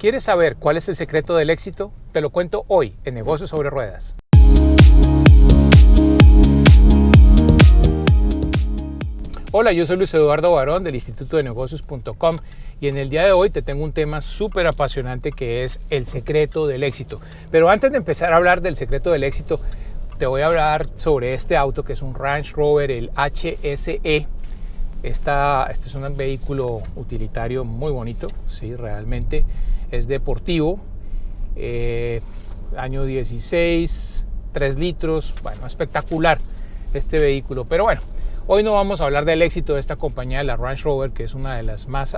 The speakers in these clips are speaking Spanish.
¿Quieres saber cuál es el secreto del éxito? Te lo cuento hoy en Negocios sobre Ruedas. Hola, yo soy Luis Eduardo Barón del Instituto de Negocios.com y en el día de hoy te tengo un tema súper apasionante que es el secreto del éxito. Pero antes de empezar a hablar del secreto del éxito, te voy a hablar sobre este auto que es un Range Rover, el HSE. Este es un vehículo utilitario muy bonito, sí, realmente es deportivo, año 16, 3 litros, bueno, espectacular este vehículo. Pero bueno, hoy no vamos a hablar del éxito de esta compañía, de la Range Rover, que es una de las más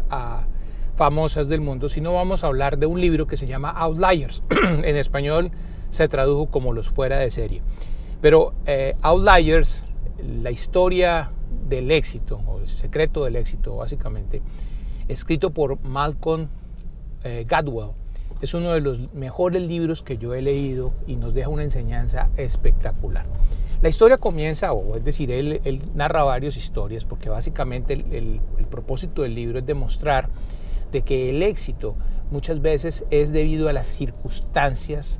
famosas del mundo, sino vamos a hablar de un libro que se llama Outliers. En español se tradujo como Los fuera de serie. Pero Outliers, la historia del éxito, o el secreto del éxito básicamente, escrito por Malcolm Gladwell, es uno de los mejores libros que yo he leído y nos deja una enseñanza espectacular. La historia comienza, es decir, él narra varias historias, porque básicamente el propósito del libro es demostrar de que el éxito muchas veces es debido a las circunstancias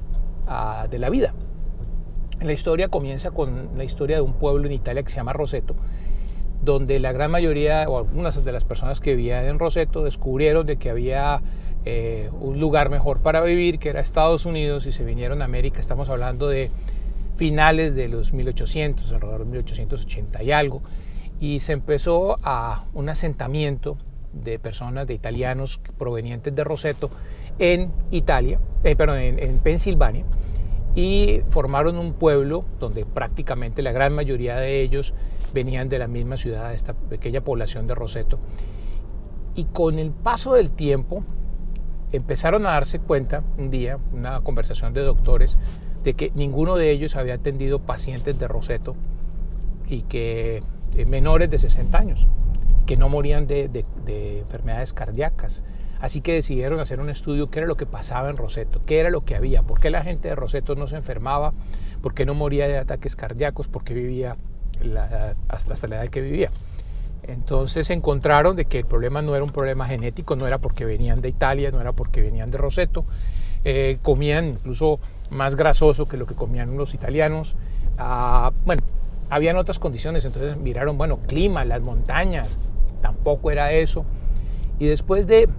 de la vida. La historia comienza con la historia de un pueblo en Italia que se llama Roseto, donde la gran mayoría o algunas de las personas que vivían en Roseto descubrieron de que había un lugar mejor para vivir, que era Estados Unidos, y se vinieron a América. Estamos hablando de finales de los 1800, alrededor de 1880 y algo, y se empezó a un asentamiento de personas, de italianos provenientes de Roseto en Italia, en Pensilvania, y formaron un pueblo donde prácticamente la gran mayoría de ellos venían de la misma ciudad, de esta pequeña población de Roseto. Y con el paso del tiempo empezaron a darse cuenta, un día, una conversación de doctores, de que ninguno de ellos había atendido pacientes de Roseto y que menores de 60 años, que no morían de enfermedades cardíacas. Así que decidieron hacer un estudio, qué era lo que pasaba en Roseto, qué era lo que había, por qué la gente de Roseto no se enfermaba, por qué no moría de ataques cardíacos, por qué vivía hasta la edad que vivía. Entonces encontraron de que el problema no era un problema genético, no era porque venían de Italia, no era porque venían de Roseto, comían incluso más grasoso que lo que comían los italianos. Bueno, habían otras condiciones, entonces miraron, bueno, clima, las montañas, tampoco era eso. Y después de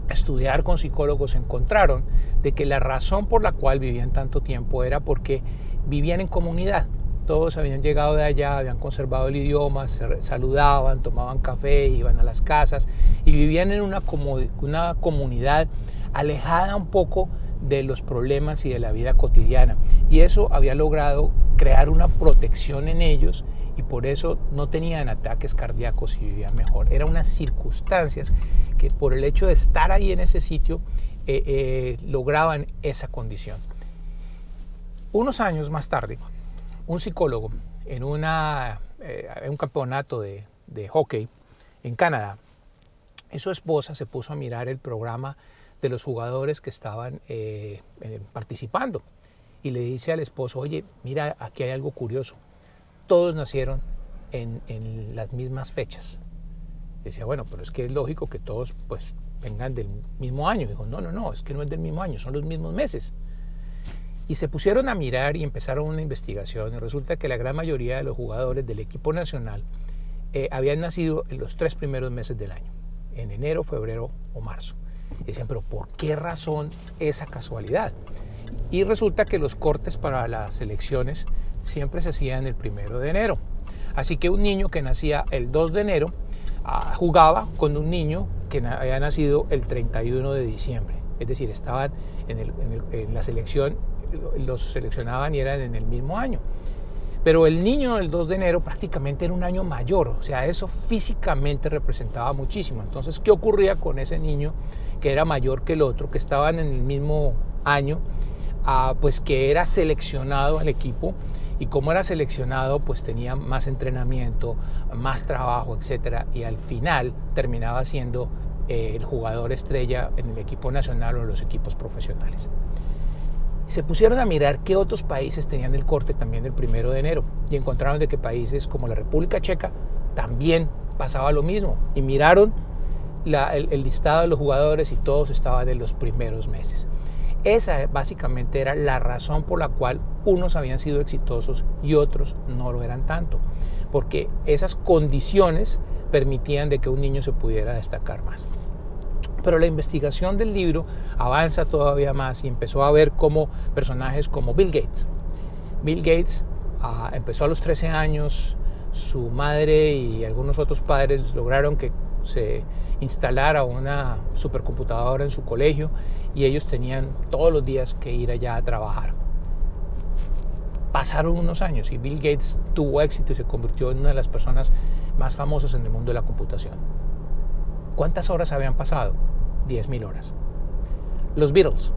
estudiar con psicólogos encontraron de que la razón por la cual vivían tanto tiempo era porque vivían en comunidad. Todos habían llegado de allá, habían conservado el idioma, se saludaban, tomaban café, iban a las casas y vivían en una comunidad alejada un poco de los problemas y de la vida cotidiana. Y eso había logrado crear una protección en ellos y por eso no tenían ataques cardíacos y vivían mejor. Eran unas circunstancias que por el hecho de estar ahí en ese sitio lograban esa condición. Unos años más tarde, un psicólogo en un campeonato de hockey en Canadá, y su esposa se puso a mirar el programa de los jugadores que estaban participando y le dice al esposo, oye, mira, aquí hay algo curioso, todos nacieron en las mismas fechas. Decía, bueno, pero es que es lógico que todos pues vengan del mismo año. Dijo, no, es que no es del mismo año, son los mismos meses. Y se pusieron a mirar y empezaron una investigación y resulta que la gran mayoría de los jugadores del equipo nacional habían nacido en los 3 primeros meses del año, en enero, febrero o marzo. Y decían, pero ¿por qué razón esa casualidad? Y resulta que los cortes para las elecciones siempre se hacían el 1 de enero. Así que un niño que nacía el 2 de enero jugaba con un niño que había nacido el 31 de diciembre. Es decir, estaban en la selección, los seleccionaban y eran en el mismo año. Pero el niño del 2 de enero prácticamente era un año mayor, o sea, eso físicamente representaba muchísimo. Entonces, ¿qué ocurría con ese niño que era mayor que el otro, que estaban en el mismo año? Pues que era seleccionado al equipo, y como era seleccionado pues tenía más entrenamiento, más trabajo, etcétera, y al final terminaba siendo el jugador estrella en el equipo nacional o en los equipos profesionales. Se pusieron a mirar qué otros países tenían el corte también del 1 de enero y encontraron de que países como la República Checa también pasaba lo mismo, y miraron el listado de los jugadores y todos estaban en los primeros meses. Esa básicamente era la razón por la cual unos habían sido exitosos y otros no lo eran tanto, porque esas condiciones permitían de que un niño se pudiera destacar más. Pero la investigación del libro avanza todavía más y empezó a ver cómo personajes como Bill Gates. Bill Gates empezó a los 13 años, su madre y algunos otros padres lograron que se instalara una supercomputadora en su colegio y ellos tenían todos los días que ir allá a trabajar. Pasaron unos años y Bill Gates tuvo éxito y se convirtió en una de las personas más famosas en el mundo de la computación. ¿Cuántas horas habían pasado? 10.000 horas. Los Beatles,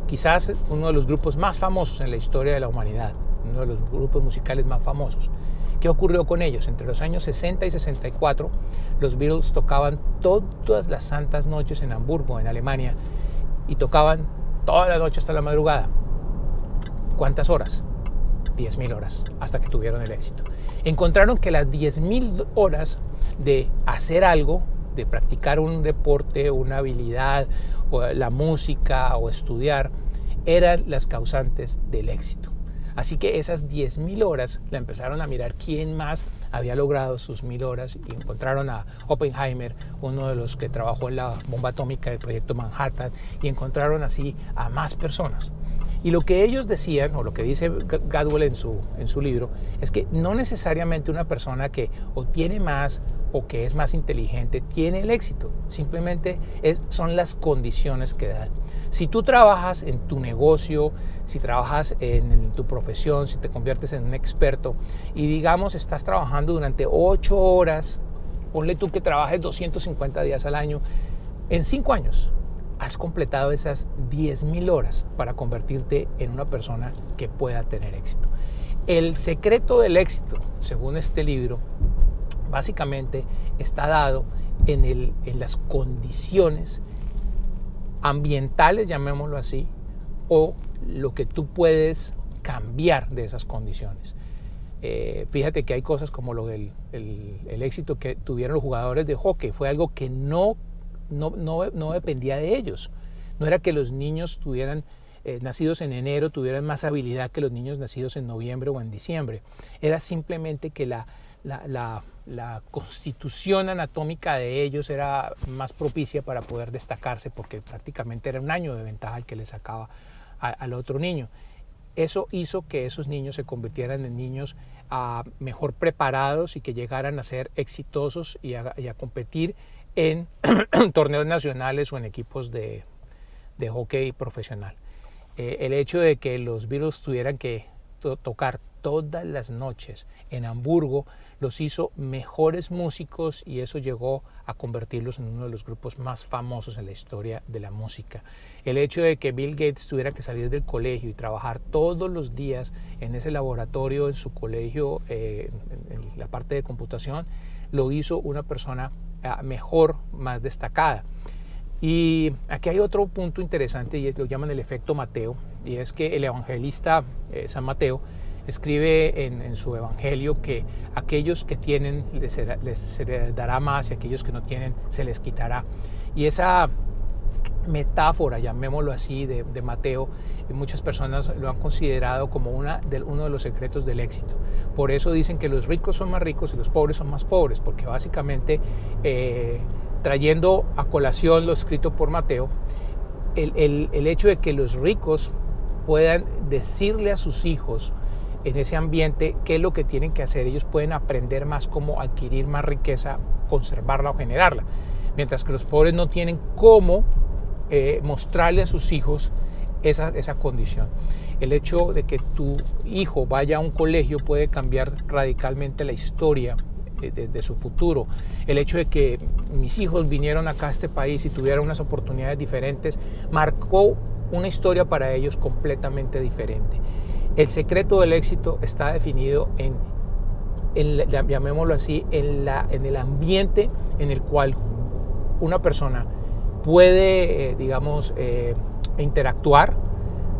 quizás uno de los grupos más famosos en la historia de la humanidad, uno de los grupos musicales más famosos. ¿Qué ocurrió con ellos? Entre los años 60 y 64, los Beatles tocaban todas las santas noches en Hamburgo, en Alemania, y tocaban toda la noche hasta la madrugada. ¿Cuántas horas? 10.000 horas, hasta que tuvieron el éxito. Encontraron que las 10.000 horas de hacer algo, de practicar un deporte, una habilidad, o la música o estudiar, eran las causantes del éxito. Así que esas 10.000 horas la empezaron a mirar quién más había logrado sus 1.000 horas y encontraron a Oppenheimer, uno de los que trabajó en la bomba atómica del proyecto Manhattan, y encontraron así a más personas. Y lo que ellos decían, o lo que dice Gladwell en su libro, es que no necesariamente una persona que o tiene más o que es más inteligente tiene el éxito. Simplemente son las condiciones que dan. Si tú trabajas en tu negocio, si trabajas en tu profesión, si te conviertes en un experto y digamos estás trabajando durante 8 horas, ponle tú que trabajes 250 días al año, en 5 años has completado esas 10.000 horas para convertirte en una persona que pueda tener éxito. El secreto del éxito, según este libro, básicamente está dado en las condiciones ambientales, llamémoslo así, o lo que tú puedes cambiar de esas condiciones. Fíjate que hay cosas como el éxito que tuvieron los jugadores de hockey. Fue algo que no dependía de ellos. No era que los niños nacidos en enero tuvieran más habilidad que los niños nacidos en noviembre o en diciembre. Era simplemente que la constitución anatómica de ellos era más propicia para poder destacarse, porque prácticamente era un año de ventaja el que le sacaba al otro niño. Eso hizo que esos niños se convirtieran en niños mejor preparados y que llegaran a ser exitosos y a competir en torneos nacionales o en equipos de hockey profesional. El hecho de que los Beatles tuvieran que tocar todas las noches en Hamburgo los hizo mejores músicos y eso llegó a convertirlos en uno de los grupos más famosos en la historia de la música. El hecho de que Bill Gates tuviera que salir del colegio y trabajar todos los días en ese laboratorio en su colegio, en la parte de computación, lo hizo una persona mejor, más destacada. Y aquí hay otro punto interesante y lo llaman el efecto Mateo, y es que el evangelista San Mateo escribe en su evangelio que aquellos que tienen les dará más y aquellos que no tienen se les quitará. Y esa metáfora, llamémoslo así, de Mateo, muchas personas lo han considerado como uno de los secretos del éxito. Por eso dicen que los ricos son más ricos y los pobres son más pobres, porque básicamente trayendo a colación lo escrito por Mateo, el hecho de que los ricos puedan decirle a sus hijos en ese ambiente qué es lo que tienen que hacer, ellos pueden aprender más cómo adquirir más riqueza, conservarla o generarla, mientras que los pobres no tienen cómo mostrarle a sus hijos esa condición. El hecho de que tu hijo vaya a un colegio puede cambiar radicalmente la historia de su futuro. El hecho de que mis hijos vinieron acá a este país y tuvieron unas oportunidades diferentes marcó una historia para ellos completamente diferente. El secreto del éxito está definido llamémoslo así, en el ambiente en el cual una persona puede, interactuar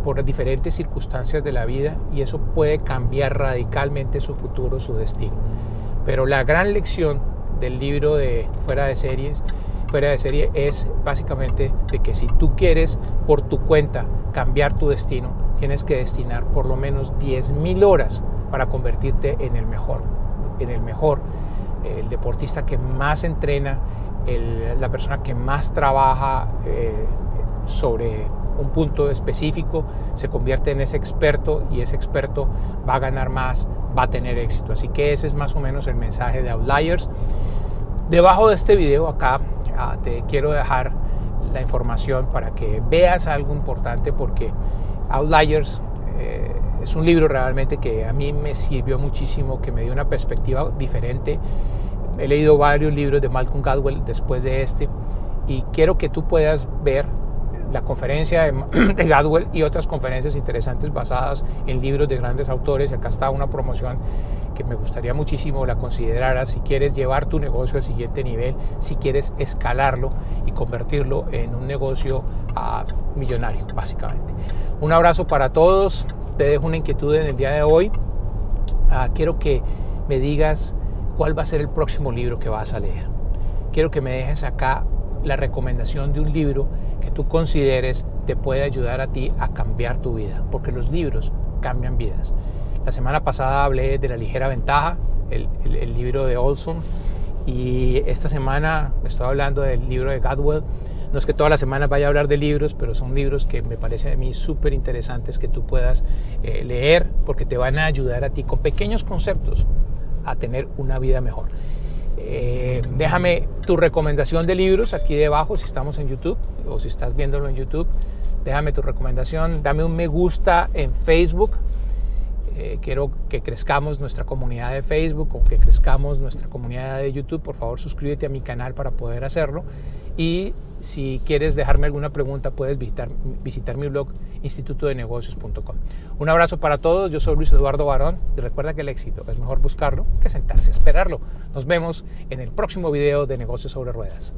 por diferentes circunstancias de la vida, y eso puede cambiar radicalmente su futuro, su destino. Pero la gran lección del libro de Fuera de Series fuera de serie es básicamente de que si tú quieres por tu cuenta cambiar tu destino, tienes que destinar por lo menos 10.000 horas para convertirte en el mejor, el deportista que más entrena, la persona que más trabaja sobre un punto específico, se convierte en ese experto y ese experto va a ganar más, va a tener éxito. Así que ese es más o menos el mensaje de Outliers. Debajo de este video acá te quiero dejar la información para que veas algo importante, porque Outliers es un libro realmente que a mí me sirvió muchísimo, que me dio una perspectiva diferente. He leído varios libros de Malcolm Gladwell después de este y quiero que tú puedas ver la conferencia de Gladwell y otras conferencias interesantes basadas en libros de grandes autores. Acá está una promoción que me gustaría muchísimo la consideraras si quieres llevar tu negocio al siguiente nivel, si quieres escalarlo y convertirlo en un negocio millonario, básicamente. Un abrazo para todos. Te dejo una inquietud en el día de hoy. Quiero que me digas cuál va a ser el próximo libro que vas a leer. Quiero que me dejes acá la recomendación de un libro que tú consideres te puede ayudar a ti a cambiar tu vida, porque los libros cambian vidas. La semana pasada hablé de La ligera ventaja, el libro de Olson, y esta semana me estoy hablando del libro de Gladwell. No es que todas las semanas vaya a hablar de libros, pero son libros que me parecen a mí súper interesantes que tú puedas leer, porque te van a ayudar a ti con pequeños conceptos a tener una vida mejor. Déjame tu recomendación de libros aquí debajo si estamos en YouTube o si estás viéndolo en YouTube. Déjame tu recomendación, dame un me gusta en Facebook. Quiero que crezcamos nuestra comunidad de Facebook o que crezcamos nuestra comunidad de YouTube. Por favor, suscríbete a mi canal para poder hacerlo. Y si quieres dejarme alguna pregunta, puedes visitar mi blog institutodenegocios.com. Un abrazo para todos. Yo soy Luis Eduardo Barón y recuerda que el éxito es mejor buscarlo que sentarse a esperarlo. Nos vemos en el próximo video de Negocios sobre Ruedas.